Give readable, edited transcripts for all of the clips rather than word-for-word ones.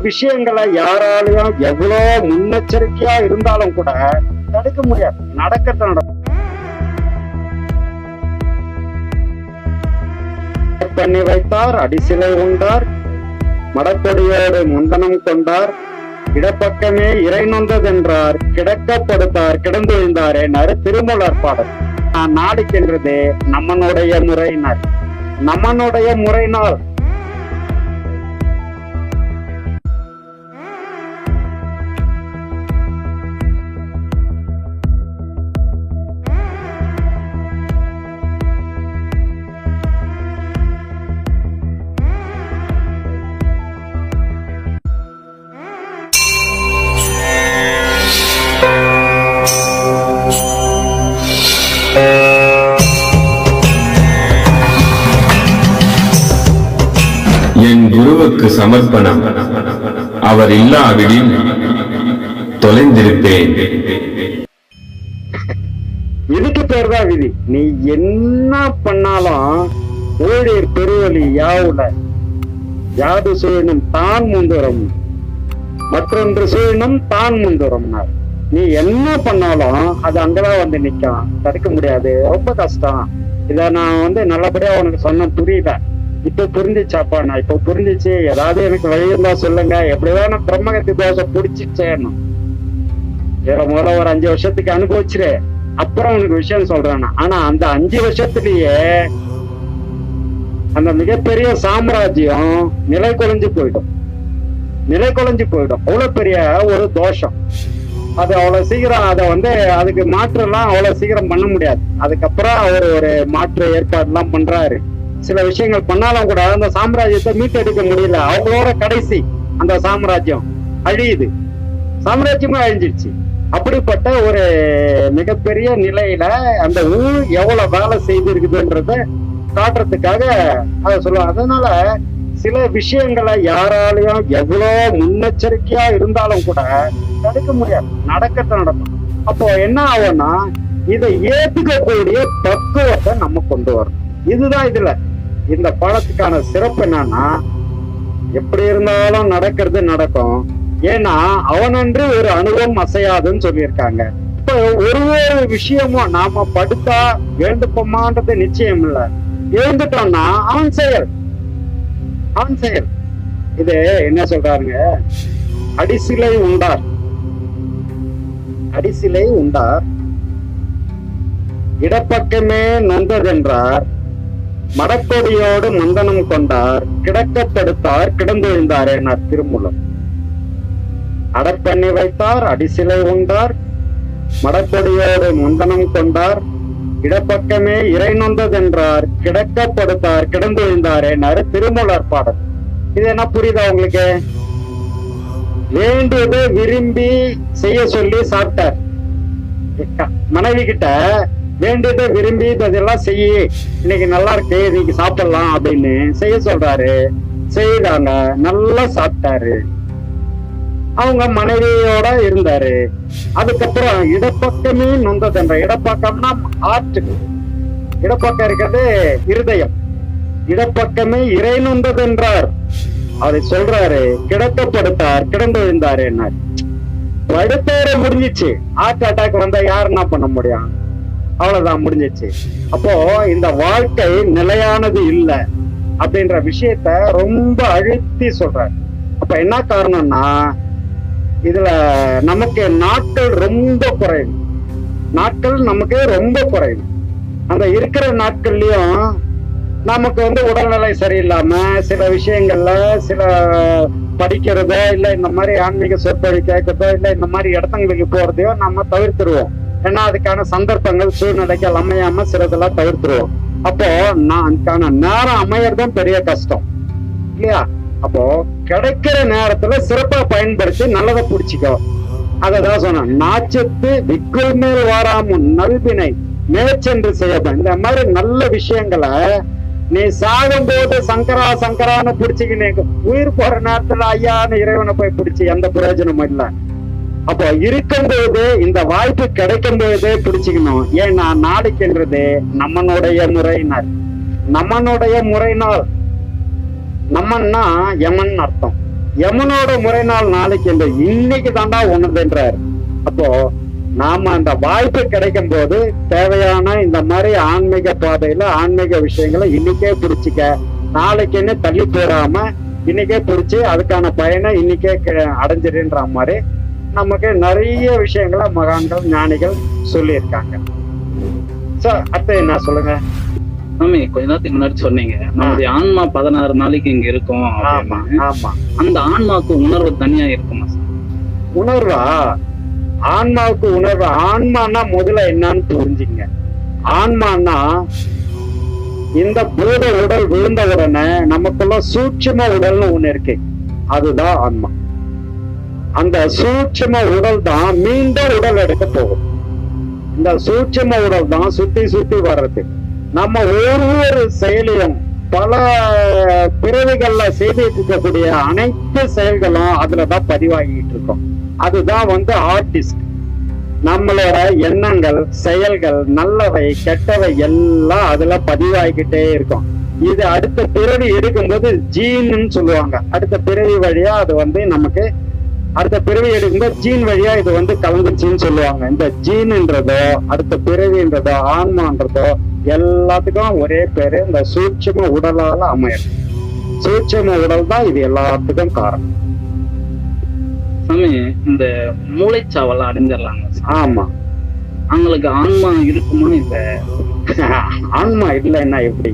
விஷயங்களை யாராலையும் எவ்வளவு முன்னெச்சரிக்கையா இருந்தாலும் கூட தடுக்க முடியாது. நடக்கிறது நடக்கும். பண்ணி வைத்தார், அடிசிலை உண்டார், மடக்கொடியோடு முந்தனம் கொண்டார், இடப்பக்கமே இறை நொந்ததென்றார், கிடக்கப்படுத்தார் கிடந்து விழுந்தார் என்னாரு திருமூலர் பாடல். நாடுகின்றது நம்மனுடைய முறையினர், நம்மனுடைய முறையினால் என் குருவுக்கு சமர்ப்பணம். அவர் இல்லாவிடில் தொலைந்திருப்பேன். இதுக்கு பேர் தான் விதி. நீ என்ன பண்ணாலும் ஊழியர் பெருவழி யாவுல யாது சுயனும் தான் முந்துரம், மற்றொன்று சுயனும் தான் முந்துரம்னார். நீ என்ன பண்ணாலும் அது அங்கதான் வந்து நிக்கும், தடுக்க முடியாது. ரொம்ப கஷ்டம். இத நான் நல்லபடியா உனக்கு சொன்ன புரியல. இப்ப புரிஞ்சிச்சாப்பா? நான் இப்ப புரிஞ்சிச்சு. ஏதாவது எனக்கு வழி இருந்தா சொல்லுங்க. எப்படிதான் நான் பிரம்மகத்தி தோசை புடிச்சிச்சேன்னு இதுல முதல்ல ஒரு 5 வருஷத்துக்கு அனுபவிச்சிரு, அப்புறம் உனக்கு விஷயம் சொல்றேன். ஆனா அந்த 5 வருஷத்துலயே அந்த மிகப்பெரிய சாம்ராஜ்யம் நிலை குலைஞ்சு போயிடும், நிலை குலைஞ்சு போயிடும். அவ்வளவு பெரிய ஒரு தோஷம். அது அவ்வளவு சீக்கிரம் அதுக்கு மாற்று எல்லாம் அவ்வளவு சீக்கிரம் பண்ண முடியாது. அதுக்கப்புறம் அவர் ஒரு மாற்று ஏற்பாடு எல்லாம் பண்றாரு. சில விஷயங்கள் பண்ணாலும் கூட அந்த சாம்ராஜ்யத்தை மீட்டெடுக்க முடியல. அவங்களோட கடைசி அந்த சாம்ராஜ்யம் அழியுது, சாம்ராஜ்யமே அழிஞ்சிருச்சு. அப்படிப்பட்ட ஒரு மிகப்பெரிய நிலையில அந்த ஊர் எவ்வளவு வேலை செய்திருக்குதுன்றத காட்டுறதுக்காக அதை சொல்லுவாங்க. அதனால சில விஷயங்களை யாராலையும் எவ்வளவு முன்னெச்சரிக்கையா இருந்தாலும் கூட தடுக்க முடியாது. நடக்கிறது நடக்கும். அப்போ என்ன ஆகும்னா, இதை ஏத்துக்கக்கூடிய பக்குவத்தை நம்ம கொண்டு வரணும். இதுதான் இதுல இந்த பாடத்துக்கான சிறப்பு. என்னன்னா, எப்படி இருந்தாலும் நடக்கிறது நடக்கும். ஏன்னா அவனன்று ஒரு அணுவும் அசையாதுன்னு சொல்லியிருக்காங்க. இப்ப ஒரு விஷயமும் நாம படுத்தா வேண்டுப்போமான்றது நிச்சயம் இல்ல. எழுந்துட்டோம்னா அவன் செயல், அவன் செயல். இது என்ன சொல்றாருங்க, அடிசிலை உண்டார், அடிசிலை உண்டார், இடப்பக்கமே நொந்ததென்றார், மடக்கொடியோடு முந்தனம் கொண்டார், கிடக்கப்படுத்தார் கிடந்து விழுந்தார் என்னார் திருமூலம். அடப்பண்ணி வைத்தார், அடிசிலை உண்டார், மடக்கொடியோடு முந்தனம் கொண்டார், இடப்பக்கமே இறை நொந்ததென்றார், கிடக்கப்படுத்தார் கிடந்து விழுந்தார் என்னாரு திருமூலர் பாடல். இது என்ன புரியுதா உங்களுக்கு? வேண்டியதை விரும்பி செய்ய சொல்லி சாப்பிட்டார். மனைவி கிட்ட வேண்டியதை விரும்பி இதெல்லாம் செய்ய, இன்னைக்கு நல்லா இருக்கு இன்னைக்கு சாப்பிடலாம் அப்படின்னு செய்ய சொல்றாரு. செய்தாங்க, நல்லா சாப்பிட்டாரு. அவங்க மனைவியோட இருந்தாரு. அதுக்கப்புறம் இடப்பக்கமே நொந்ததென்ற, இடப்பக்கம்னா ஆற்று, இடப்பக்கம் இருக்கிறது இருதயம். இடப்பக்கமே இறை நொந்ததென்றார், அதை சொல்றாரு. கிடக்கப்படுத்தார் கிடந்து விழுந்தாரு என்ன, படுத்தார முடிஞ்சிச்சு. ஹார்ட் அட்டாக் வந்தா யார் என்ன பண்ண முடியும்? அவ்வளவுதான், முடிஞ்சிச்சு. அப்போ இந்த வாழ்க்கை நிலையானது இல்லை அப்படின்ற விஷயத்த ரொம்ப அழுத்தி சொல்றாரு. அப்ப என்ன காரணம்னா, இதுல நமக்கு நாட்கள் ரொம்ப குறைவு, நாட்கள் நமக்கு ரொம்ப குறைவு. அந்த இருக்கிற நாட்கள்லயும் நமக்கு உடல்நிலை சரியில்லாம சில விஷயங்கள்ல சில படிக்கிறதோ இல்ல இந்த மாதிரி ஆன்மீக சொற்பொழி கேட்கறதோ இல்ல இந்த மாதிரி இடத்துங்களுக்கு போறதையோ நம்ம தவிர்த்துருவோம். ஏன்னா அதுக்கான சந்தர்ப்பங்கள் சூழ்நிலைகள் அமையாம சிலதெல்லாம் தவிர்த்துருவோம். அப்போ அதுக்கான நேரம் அமையறதும் பெரிய கஷ்டம் இல்லையா? அப்போ கிடைக்கிற நேரத்துல சிறப்பா பயன்படுத்தி நல்லதை புடிச்சிக்கோ. அததான் சொன்ன, நாச்சத்து விக்குள் மேல் வாராமுன் நல்வினை மேற்சென்று செய்யப்படும். இந்த மாதிரி நல்ல விஷயங்களை நீ சாகும் போது சங்கரா சங்கரான்னு பிடிச்சிக்கினே உயிர் போற நேரத்துல ஐயான்னு இறைவனை போய் பிடிச்சி எந்த பிரயோஜனமும் இல்லை. அப்போ இருக்கும்போது இந்த வாய்ப்பு கிடைக்கும் போதே பிடிச்சிக்கணும். ஏன்னா நாளைக்குன்றது நம்மனுடைய முறையினர், நம்மனுடைய முறையினால். நம்மன்னா யமன் அர்த்தம். யமனோட முறை நாள் நாளைக்கு என்று இன்னைக்கு தாண்டா உணர்ந்துன்றாரு. அப்போ நாம அந்த வாய்ப்பு கிடைக்கும் போது தேவையான இந்த மாதிரி ஆன்மீக பாதையில ஆன்மீக விஷயங்களை இன்னைக்கே பிடிச்சிக்க, நாளைக்குன்னு தள்ளி போடாம இன்னைக்கே பிடிச்சி அதுக்கான பயனை இன்னைக்கே அடைஞ்சிருன்ற மாதிரி நமக்கு நிறைய விஷயங்களை மகான்கள் ஞானிகள் சொல்லியிருக்காங்க. சோ அடுத்து என்ன சொல்லுங்க சாமி? கொஞ்ச நேரத்துக்கு முன்னாடி சொன்னீங்க நம்மளுடைய ஆன்மா 16 நாளைக்கு இங்க இருக்கும் ஆமா அப்படின்னு. ஆமா. அந்த ஆன்மாவுக்கு உணர்வு தனியா இருக்குமா சார்? உணர்வா? ஆன்மாவுக்கு உணர்வு. ஆன்மான்னா முதல்ல என்னன்னு புரிஞ்சுங்க. ஆன்மான்னா இந்த பூத உடல் விழுந்த உடனே நமக்குள்ள சூட்சும உடல்னு ஒண்ணு இருக்கு, அதுதான் ஆன்மா. அந்த சூட்சும உடல் தான் மீண்டும் உடல் எடுக்க போகும். இந்த சூட்சும உடல் தான் சுத்தி சுத்தி வர்றது. நம்ம ஒவ்வொரு செயலையும் பல பிறவிகள்ல செய்துட்டு இருக்கக்கூடிய அனைத்து செயல்களும் அதுலதான் பதிவாகிட்டு இருக்கோம். அதுதான் ஆர்டிஸ்ட். நம்மளோட எண்ணங்கள், செயல்கள், நல்லவை கெட்டவை எல்லாம் அதுல பதிவாகிக்கிட்டே இருக்கும். இது அடுத்த பிறவி எடுக்கும்போது ஜீன்னு சொல்லுவாங்க. அடுத்த பிறவி வழியா அது நமக்கு அடுத்த பிறவி எடுக்கும்போது ஜீன் வழியா இது கலந்துச்சுன்னு சொல்லுவாங்க. இந்த ஜீன்ன்றதோ அடுத்த பிறவின்றதோ ஆன்மான்றதோ எல்லாத்துக்கும் ஒரே பேரு இந்த சூட்சும உடலால அமையும். சூட்சும உடல் தான் இது எல்லாத்துக்கும் காரணம். சாமி, இந்த மூளைச்சாவெல்லாம் அடைஞ்சிடலாங்க. ஆமா. அவங்களுக்கு ஆன்மா இருக்குமா? இல்ல ஆன்மா இல்லைன்னா எப்படி?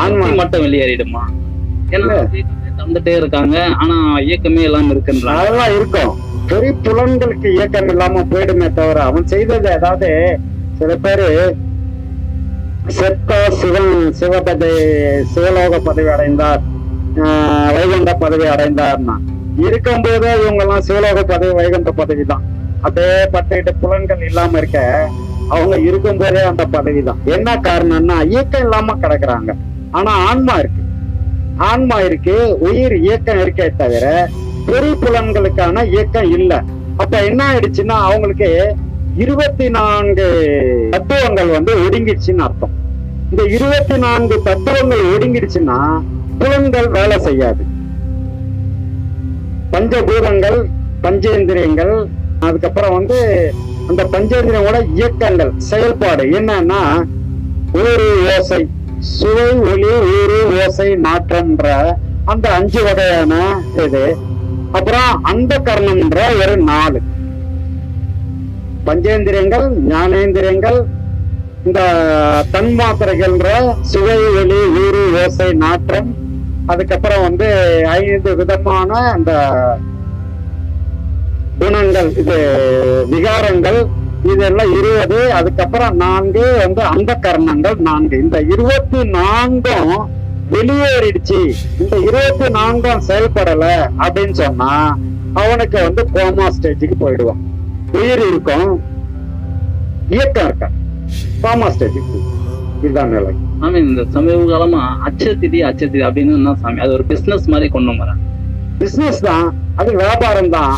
ஆன்மா மட்டும் வெளியேறிடுமா? ஏன்னா தந்துட்டே இருக்காங்க, ஆனா இயக்கமே எல்லாம் இருக்குன்றாங்க. அதெல்லாம் இருக்கும். பெரிய புலன்களுக்கு இயக்கம் இல்லாம போயிடுமே தவிர அவன் செய்தது ஏதாவது. சில பேரு செத்த சிவலோக பதவி அடைந்தார், வைகுண்ட பதவி அடைந்தார்னா இருக்கும்போதே இவங்க எல்லாம் சிவலோக பதவி வைகுண்ட பதவி தான். அதே 18 புலன்கள் இல்லாம இருக்க அவங்க இருக்கும்போதே அந்த பதவி தான். என்ன காரணம்னா இயக்கம் இல்லாம கிடக்குறாங்க. ஆனா ஆன்மா இருக்கு, ஆன்மா இருக்கு, உயிர் இயக்கம் இருக்கே தவிர பொறி புலன்களுக்கான இயக்கம் இல்லை. அப்ப என்ன ஆயிடுச்சுன்னா அவங்களுக்கு 24 தத்துவங்கள் ஒடுங்கிடுச்சுன்னு அர்த்தம். இந்த 24 தத்துவங்கள் ஒடுங்கிடுச்சுன்னா புலன்கள் வேலை செய்யாது. பஞ்சபூதங்கள், பஞ்சேந்திரியங்கள், அதுக்கப்புறம் அந்த பஞ்சேந்திரியங்களோட இயக்கங்கள் செயல்பாடு என்னன்னா ஒரு ஓசை, சுவை, ஒளி, ஊறு, ஓசை, நாற்றம்ன்ற அந்த 5 வகையான இது. அப்புறம் அந்த கர்ணம்ன்ற ஒரு 4 பஞ்சேந்திரியங்கள், ஞானேந்திரியங்கள், இந்த தன்மாத்திரைகள்ன்ற சுவை, ஒளி, ஊறு, ஓசை, நாற்றம், அதுக்கப்புறம் 5 விதமான அந்த குணங்கள், இது விகாரங்கள், இதெல்லாம் 20. அதுக்கப்புறம் 4 அந்த கர்ணங்கள் 4. இந்த 24 வெளியேறிடுச்சு, இந்த 24 செயல்படல அப்படின்னு சொன்னா அவனுக்கு கோமா ஸ்டேஜுக்கு போயிடுவான். உயிர் இருக்கும், இயக்கம் இருக்க, கோமா ஸ்டேஜுக்கு. இதுதான் நிலை. சாமி, இந்த சமீப காலமா அச்சத்திதி அப்படின்னு என்ன சாமி? அது ஒரு பிசினஸ் மாதிரி கொண்டு வரேன். பிசினஸ் தான் அது, வியாபாரம் தான்.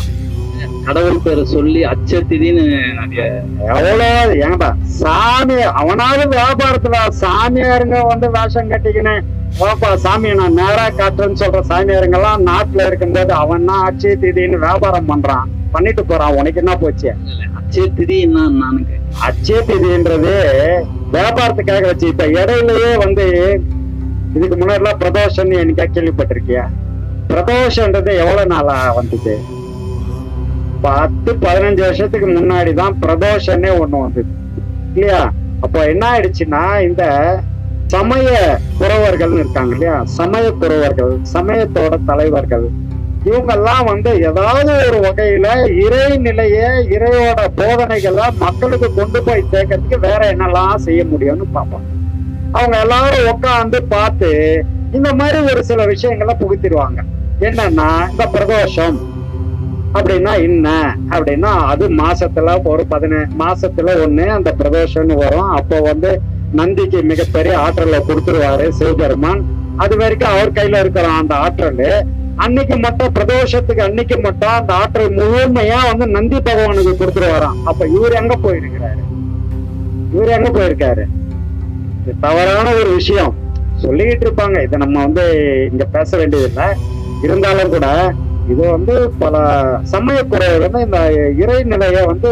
கடவுள் பேரை சொல்லி அச்சத்திதின்னு நிறைய எவ்வளவு ஏன்பா சாமி அவனாவது வியாபாரத்துல சாமியாருங்க வேஷம் கட்டிக்கின்னு வாப்பா சாமியை நான் நேரா காட்டுறேன்னு சொல்ற சாமியாருங்கெல்லாம் நாட்டுல இருக்கும்போது அவன் தான் அச்சய திதின்னு வியாபாரம் பண்றான், பண்ணிட்டு போறான். உனக்கு என்ன போச்சு? அச்சத்திதி என்ன? அச்சய திதின்றது வியாபாரத்துக்காக வச்சு. இப்ப இடையிலயே இதுக்கு முன்னாடி எல்லாம் பிரதோஷம்னு எனக்கு கேள்விப்பட்டிருக்கியா? பிரதோஷன்றது எவ்வளவு நாளா வந்துச்சு? 10-15 வருஷத்துக்கு முன்னாடிதான் பிரதோஷன்னே ஒண்ணு வந்தது இல்லையா? அப்போ என்ன ஆயிடுச்சுன்னா இந்த சமய குறவர்கள் இருக்காங்க இல்லையா, சமய குறவர்கள், சமயத்தோட தலைவர்கள், இவங்கெல்லாம் ஏதாவது ஒரு வகையில இறைநிலைய, இறையோட போதனைகளை மக்களுக்கு கொண்டு போய் சேர்க்கறதுக்கு வேற என்னெல்லாம் செய்ய முடியும்னு பார்ப்பாங்க. அவங்க எல்லாரும் உட்காந்து பார்த்து இந்த மாதிரி ஒரு சில விஷயங்களை புகுத்திடுவாங்க. என்னன்னா இந்த பிரதோஷம் அப்படின்னா என்ன அப்படின்னா அது மாசத்துல ஒரு 15 மாசத்துல ஒண்ணு அந்த பிரதோஷம்னு வரும். அப்போ நந்திக்கு மிகப்பெரிய ஆற்றலை கொடுத்துருவாரு சிவபெருமான். அது வரைக்கும் அவர் கையில இருக்கிற அந்த ஆற்றல் அன்னைக்கு மட்டும், பிரதோஷத்துக்கு அன்னைக்கு மட்டும் அந்த ஆற்றல் முழுமையா நந்தி பகவானுக்கு கொடுத்துருவாராம். அப்ப இவர் எங்க போயிருக்கிறாரு? இவர் எங்க போயிருக்காரு? தவறான ஒரு விஷயம் சொல்லிக்கிட்டு இருப்பாங்க. இதை நம்ம இங்க பேச வேண்டியதில்லை. இருந்தாலும் கூட இது வந்து பல சமயக்குறைகள் வந்து இந்த இறைநிலைய வந்து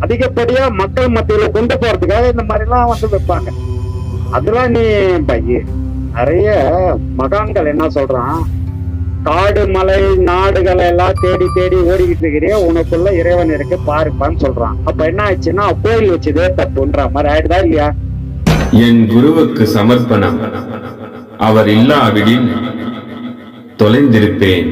அதிகப்படியா மக்கள் மத்தியில கொண்டு போறதுக்காக இந்த மாதிரி எல்லாம் வந்து வைப்பாங்க. அதெல்லாம் நீ நிறைய மகான்கள் என்ன சொல்றான், காடு மலை நாடுகளை எல்லாம் தேடி தேடி ஓடிக்கிட்டு இருக்கிறே, உனக்குள்ள இறைவன் இருக்கு பாருப்பான்னு சொல்றான். அப்ப என்ன ஆச்சுன்னா கோயில் வச்சதே தப்புன்ற மாதிரி ஆயிடுதா இல்லையா? என் குருவுக்கு சமர்ப்பணம். அவர் இல்லாவிடில் தொலைந்திருப்பேன்.